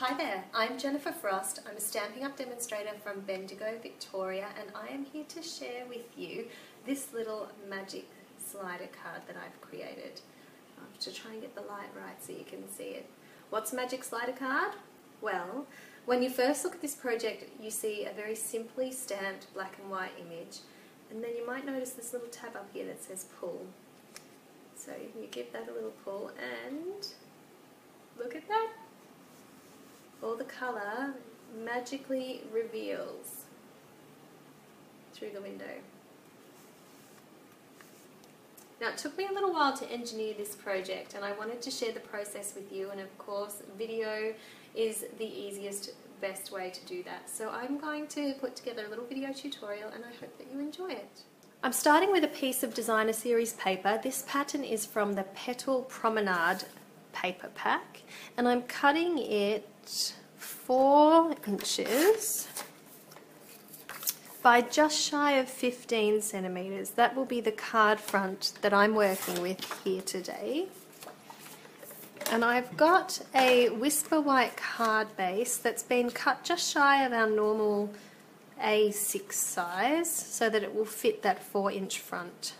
Hi there, I'm Jennifer Frost. I'm a Stampin' Up! Demonstrator from Bendigo, Victoria, and I am here to share with you this little magic slider card that I've created. I have to try and get the light right so you can see it. What's a magic slider card? Well, when you first look at this project, you see a very simply stamped black and white image, and then you might notice this little tab up here that says pull. So you give that a little pull and look at that. All the colour magically reveals through the window. Now, it took me a little while to engineer this project, and I wanted to share the process with you, and of course video is the easiest, best way to do that. So I'm going to put together a little video tutorial, and I hope that you enjoy it. I'm starting with a piece of designer series paper. This pattern is from the Petal Promenade paper pack, and I'm cutting it 4 inches by just shy of 15 centimeters. That will be the card front that I'm working with here today. And I've got a Whisper White card base that's been cut just shy of our normal A6 size so that it will fit that 4-inch front.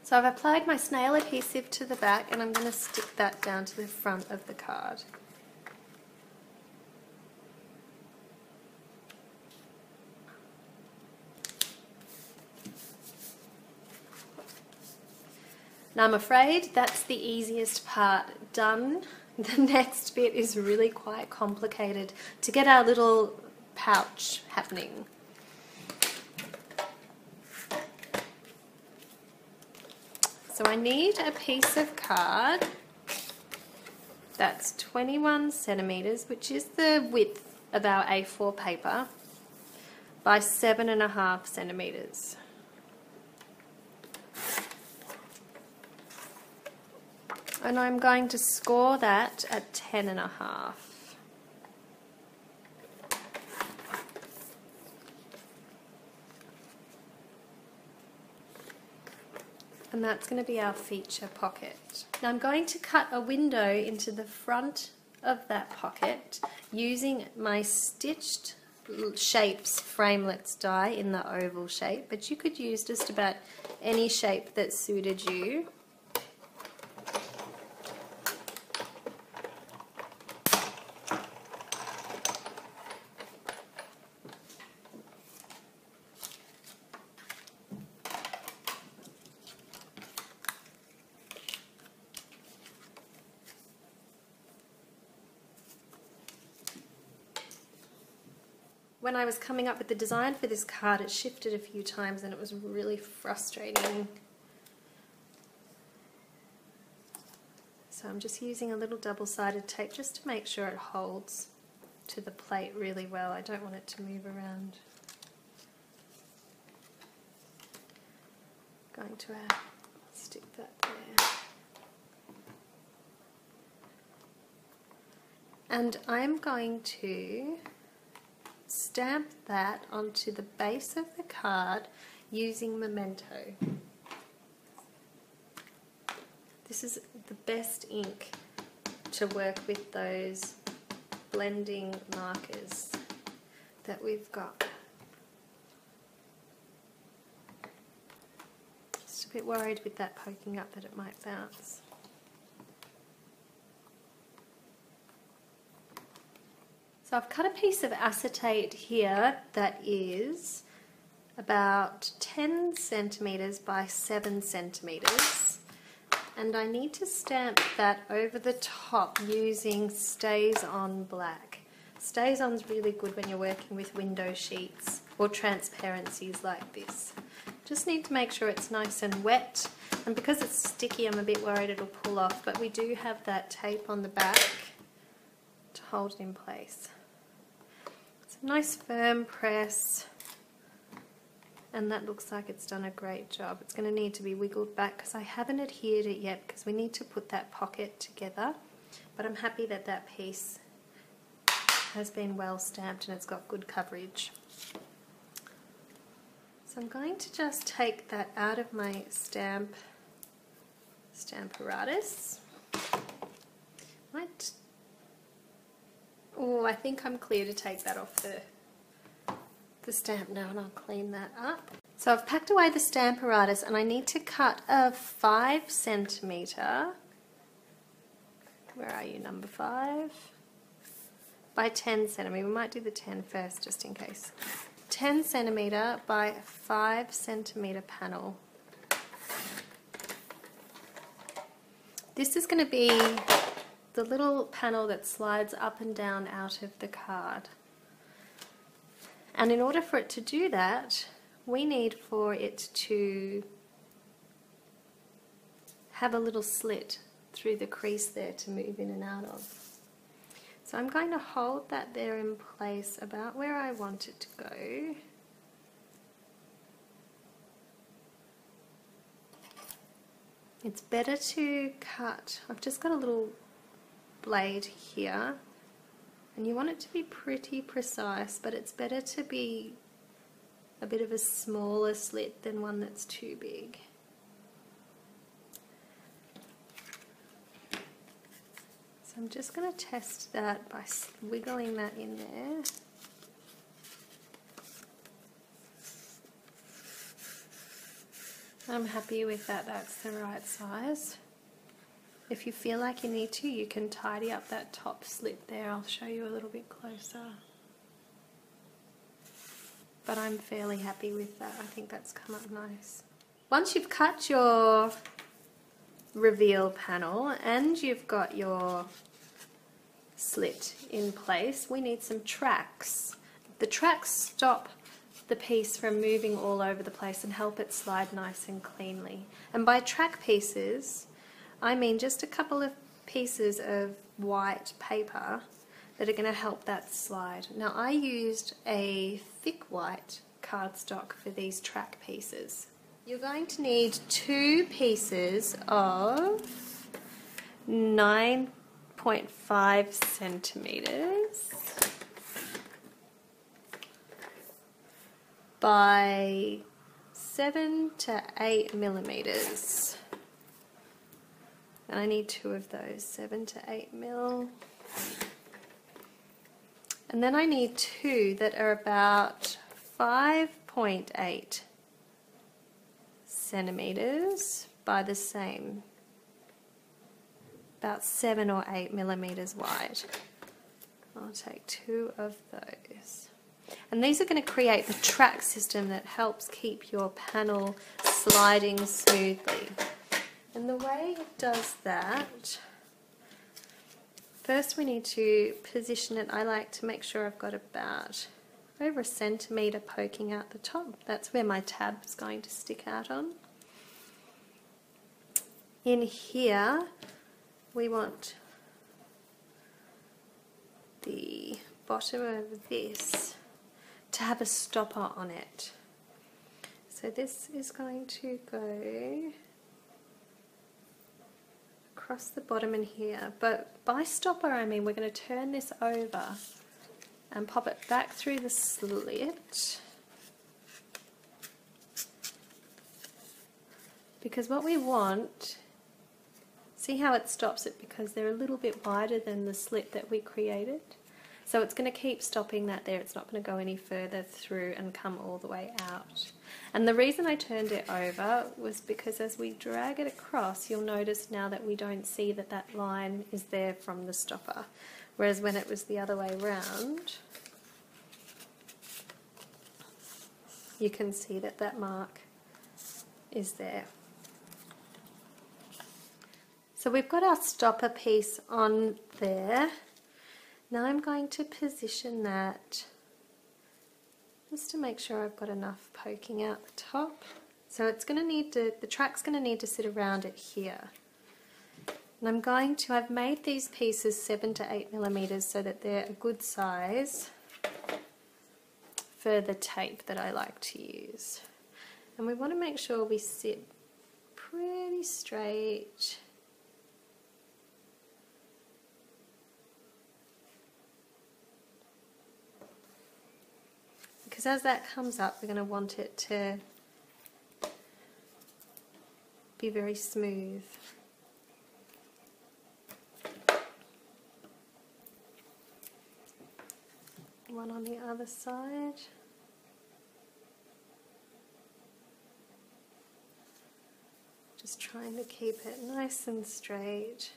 So I've applied my snail adhesive to the back, and I'm going to stick that down to the front of the card. Now I'm afraid that's the easiest part done. The next bit is really quite complicated to get our little pouch happening. So I need a piece of card that's 21 centimeters, which is the width of our A4 paper, by 7.5 centimeters. And I'm going to score that at 10.5. And that's going to be our feature pocket. Now I'm going to cut a window into the front of that pocket using my stitched shapes framelits die in the oval shape, but you could use just about any shape that suited you. When I was coming up with the design for this card, it shifted a few times and it was really frustrating. So I'm just using a little double-sided tape just to make sure it holds to the plate really well. I don't want it to move around. Going to stick that there. And I'm going to stamp that onto the base of the card using Memento. This is the best ink to work with those blending markers that we've got. Just a bit worried with that poking up that it might bounce. So I've cut a piece of acetate here that is about 10 centimeters by 7 centimeters, and I need to stamp that over the top using Stays On Black. Stays On's really good when you're working with window sheets or transparencies like this. Just need to make sure it's nice and wet, and because it's sticky I'm a bit worried it'll pull off, but we do have that tape on the back to hold it in place. It's a nice firm press, and that looks like it's done a great job. It's going to need to be wiggled back because I haven't adhered it yet because we need to put that pocket together, but I'm happy that that piece has been well stamped and it's got good coverage. So So I'm going to just take that out of my stamp apparatus. Oh, I think I'm clear to take that off the stamp now, and I'll clean that up. So I've packed away the stamp apparatus, and I need to cut a 5 centimetre, where are you, number 5? By 10 centimetre. We might do the 10 first just in case. 10 centimetre by 5 centimetre panel. This is going to be the little panel that slides up and down out of the card. And in order for it to do that, we need for it to have a little slit through the crease there to move in and out of. So I'm going to hold that there in place about where I want it to go. It's better to cut, I've just got a little blade here, and you want it to be pretty precise, but it's better to be a bit of a smaller slit than one that's too big. So I'm just going to test that by wiggling that in there. I'm happy with that, that's the right size. If you feel like you need to, you can tidy up that top slit there. I'll show you a little bit closer. But I'm fairly happy with that. I think that's come up nice. Once you've cut your reveal panel and you've got your slit in place, we need some tracks. The tracks stop the piece from moving all over the place and help it slide nice and cleanly. And by track pieces, I mean just a couple of pieces of white paper that are going to help that slide. Now I used a thick white cardstock for these track pieces. You're going to need 2 pieces of 9.5 centimeters by 7 to 8 millimeters. And I need 2 of those, 7 to 8 mil. And then I need 2 that are about 5.8 centimeters by the same, about 7 or 8 millimeters wide. I'll take 2 of those. And these are going to create the track system that helps keep your panel sliding smoothly. And the way it does that, first we need to position it. I like to make sure I've got about over 1 centimetre poking out the top. That's where my tab is going to stick out on. In here we want the bottom of this to have a stopper on it. So this is going to go across the bottom in here, but by stopper I mean we're going to turn this over and pop it back through the slit, because what we want, see how it stops it, because they're a little bit wider than the slit that we created. So it's going to keep stopping that there, it's not going to go any further through and come all the way out. And the reason I turned it over was because as we drag it across, you'll notice now that we don't see that that line is there from the stopper. Whereas when it was the other way round, you can see that that mark is there. So we've got our stopper piece on there. Now I'm going to position that just to make sure I've got enough poking out the top. So it's going to need to, the track's going to need to sit around it here. And I've made these pieces 7 to 8 millimeters so that they're a good size for the tape that I like to use. And we want to make sure we sit pretty straight. because as that comes up, we're going to want it to be very smooth. One on the other side. Just trying to keep it nice and straight.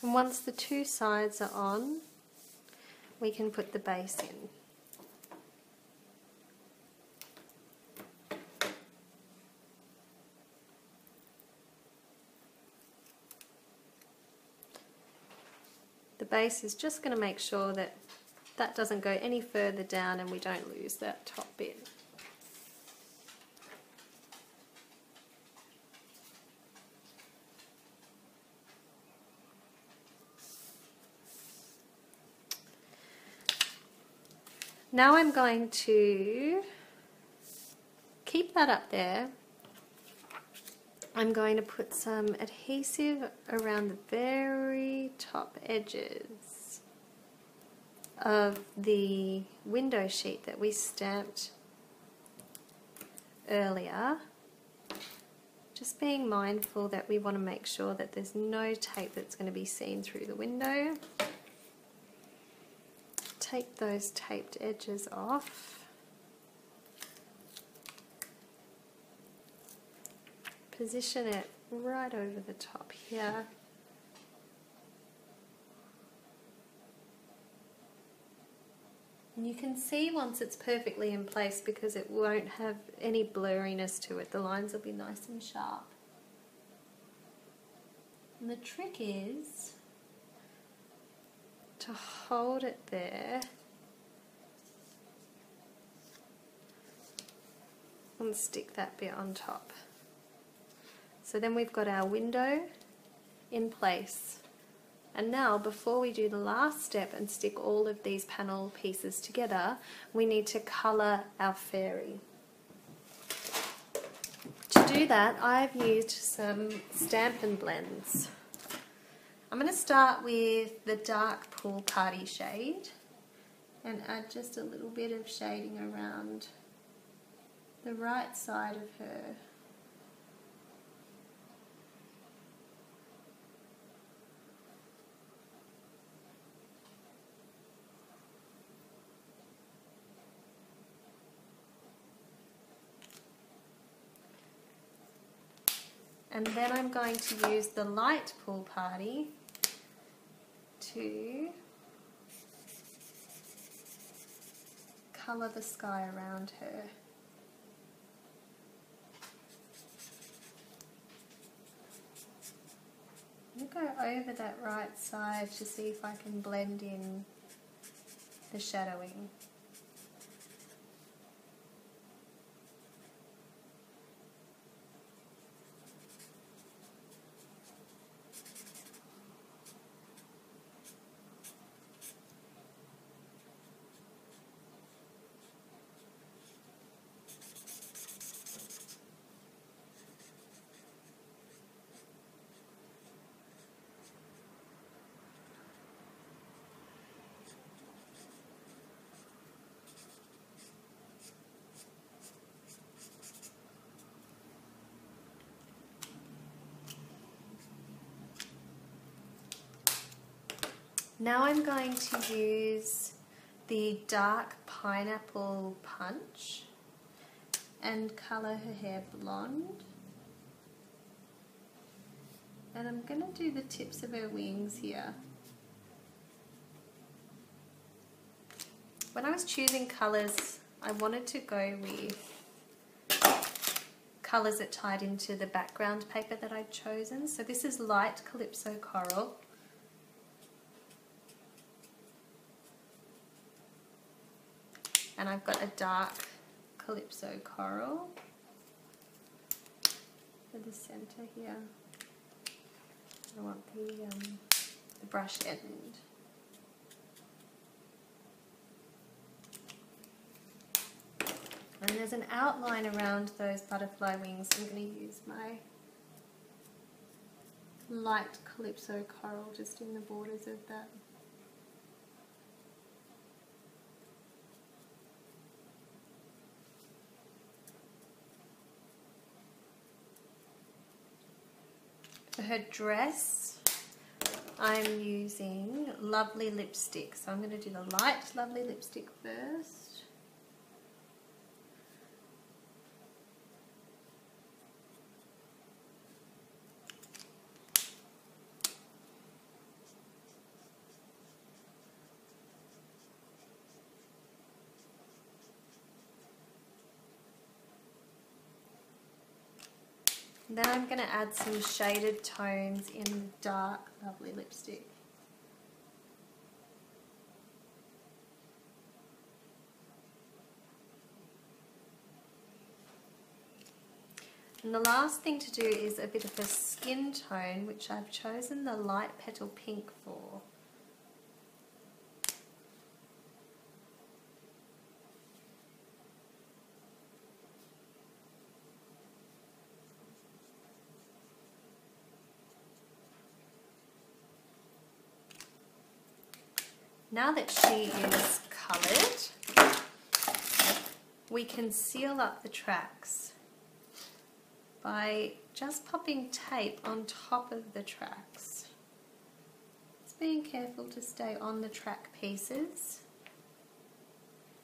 And once the two sides are on, we can put the base in. The base is just going to make sure that that doesn't go any further down and we don't lose that top bit. Now I'm going to keep that up there. I'm going to put some adhesive around the very top edges of the window sheet that we stamped earlier. Just being mindful that we want to make sure that there's no tape that's going to be seen through the window. Take those taped edges off. Position it right over the top here. And you can see once it's perfectly in place because it won't have any blurriness to it. The lines will be nice and sharp. And the trick is to hold it there and stick that bit on top. So then we've got our window in place. And now before we do the last step and stick all of these panel pieces together, we need to colour our fairy. To do that, I've used some Stampin' Blends. I'm going to start with the dark Pool Party shade and add just a little bit of shading around the right side of her. And then I'm going to use the light Pool Party to colour the sky around her. I'm going to go over that right side to see if I can blend in the shadowing. Now I'm going to use the dark Pineapple Punch and colour her hair blonde. And I'm going to do the tips of her wings here. When I was choosing colours, I wanted to go with colours that tied into the background paper that I'd chosen. So this is light Calypso Coral. And I've got a dark Calypso Coral for the centre here. I want the brush end. And there's an outline around those butterfly wings. I'm going to use my light calypso coral just in the borders of that. For her dress, I'm using Lovely lipstick. So I'm going to do the light Lovely lipstick first. Then I'm going to add some shaded tones in dark Lovely lipstick. And the last thing to do is a bit of a skin tone, which I've chosen the light petal pink for. Now that she is coloured, we can seal up the tracks by just popping tape on top of the tracks. Just being careful to stay on the track pieces.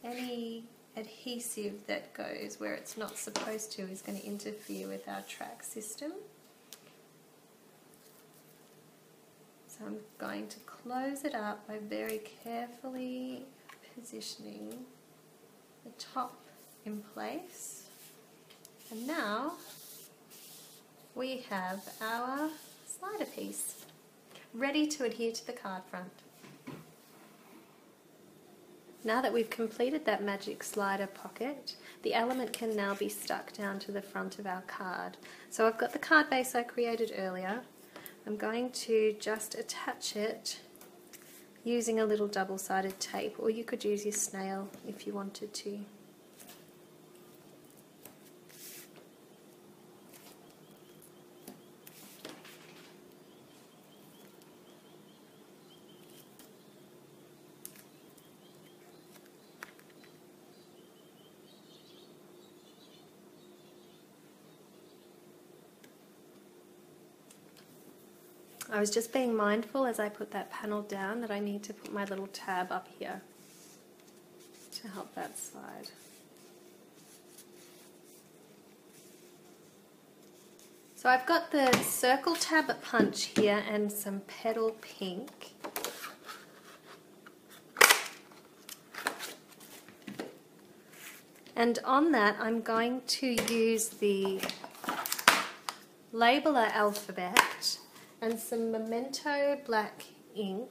Any adhesive that goes where it's not supposed to is going to interfere with our track system. So I'm going to close it up by very carefully positioning the top in place. And now we have our slider piece ready to adhere to the card front. Now that we've completed that magic slider pocket, the element can now be stuck down to the front of our card. So I've got the card base I created earlier. I'm going to just attach it using a little double-sided tape, or you could use your snail if you wanted to. I was just being mindful as I put that panel down that I need to put my little tab up here to help that slide. So I've got the circle tab punch here and some petal pink. And on that I'm going to use the labeler alphabet and some Memento black ink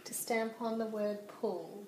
to stamp on the word pull.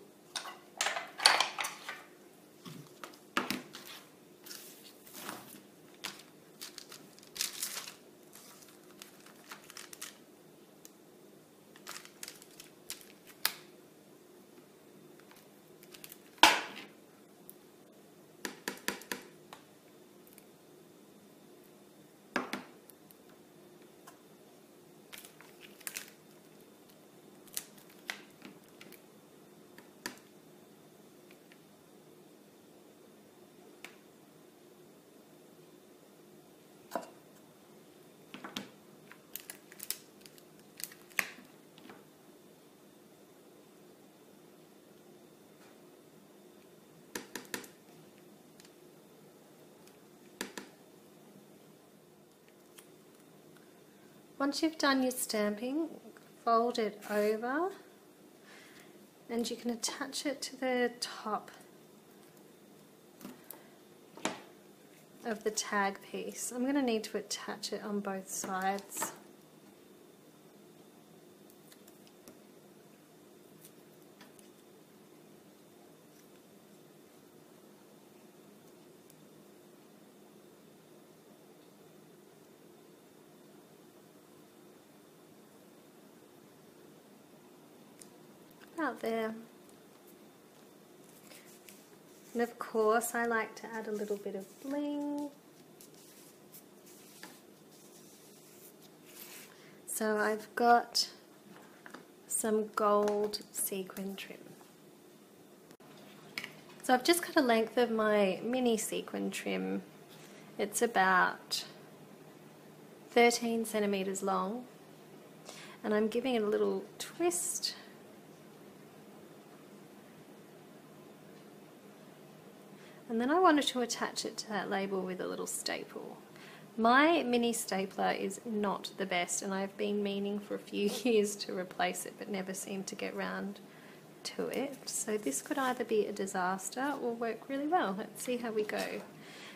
Once you've done your stamping, fold it over and you can attach it to the top of the tag piece. I'm going to need to attach it on both sides. Out there. And of course I like to add a little bit of bling. So I've got some gold sequin trim. So I've just cut a length of my mini sequin trim. It's about 13 centimeters long, and I'm giving it a little twist. And then I wanted to attach it to that label with a little staple. My mini stapler is not the best, and I've been meaning for a few years to replace it but never seemed to get round to it. So this could either be a disaster or work really well. Let's see how we go.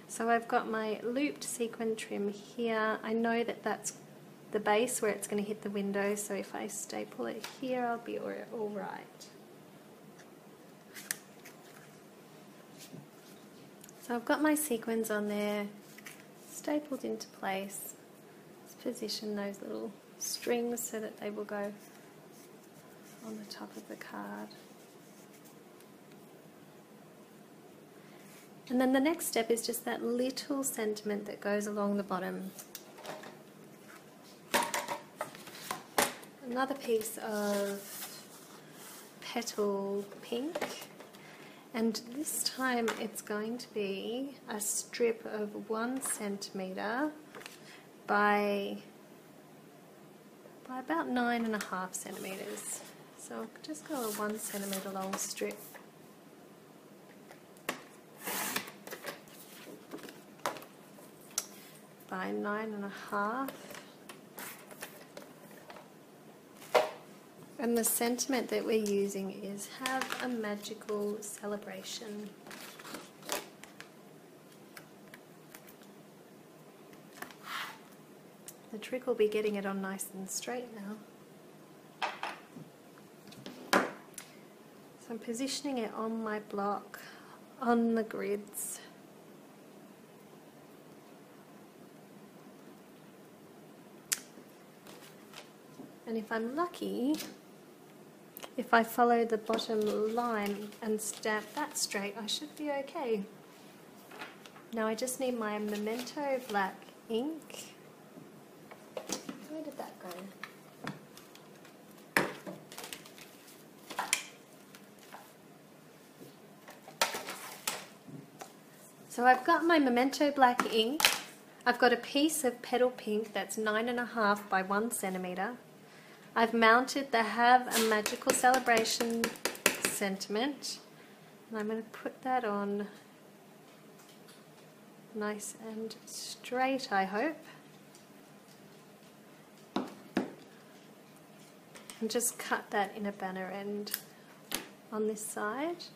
So I've got my looped sequin trim here. I know that that's the base where it's going to hit the window, so if I staple it here I'll be all right. So I've got my sequins on there, stapled into place. Let's position those little strings so that they will go on the top of the card. And then the next step is just that little sentiment that goes along the bottom. Another piece of petal pink. And this time it's going to be a strip of 1 centimetre by about 9.5 centimetres. So I'll just go a 1 centimetre long strip. By 9.5. And the sentiment that we're using is have a magical celebration. The trick will be getting it on nice and straight now. So I'm positioning it on my block, on the grids. And if I'm lucky, if I follow the bottom line and stamp that straight, I should be okay. Now I just need my Memento black ink. Where did that go? So I've got my Memento black ink. I've got a piece of petal pink that's 9.5 by 1 centimetre. I've mounted the Have a Magical Celebration sentiment, and I'm going to put that on nice and straight, I hope. And just cut that in a banner end on this side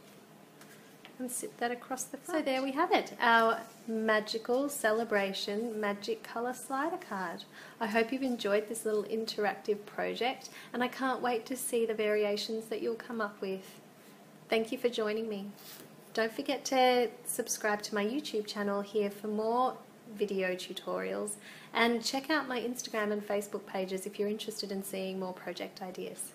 and sit that across the front. So there we have it, our Magical Celebration Magic Colour Slider card. I hope you've enjoyed this little interactive project, and I can't wait to see the variations that you'll come up with. Thank you for joining me. Don't forget to subscribe to my YouTube channel here for more video tutorials, and check out my Instagram and Facebook pages if you're interested in seeing more project ideas.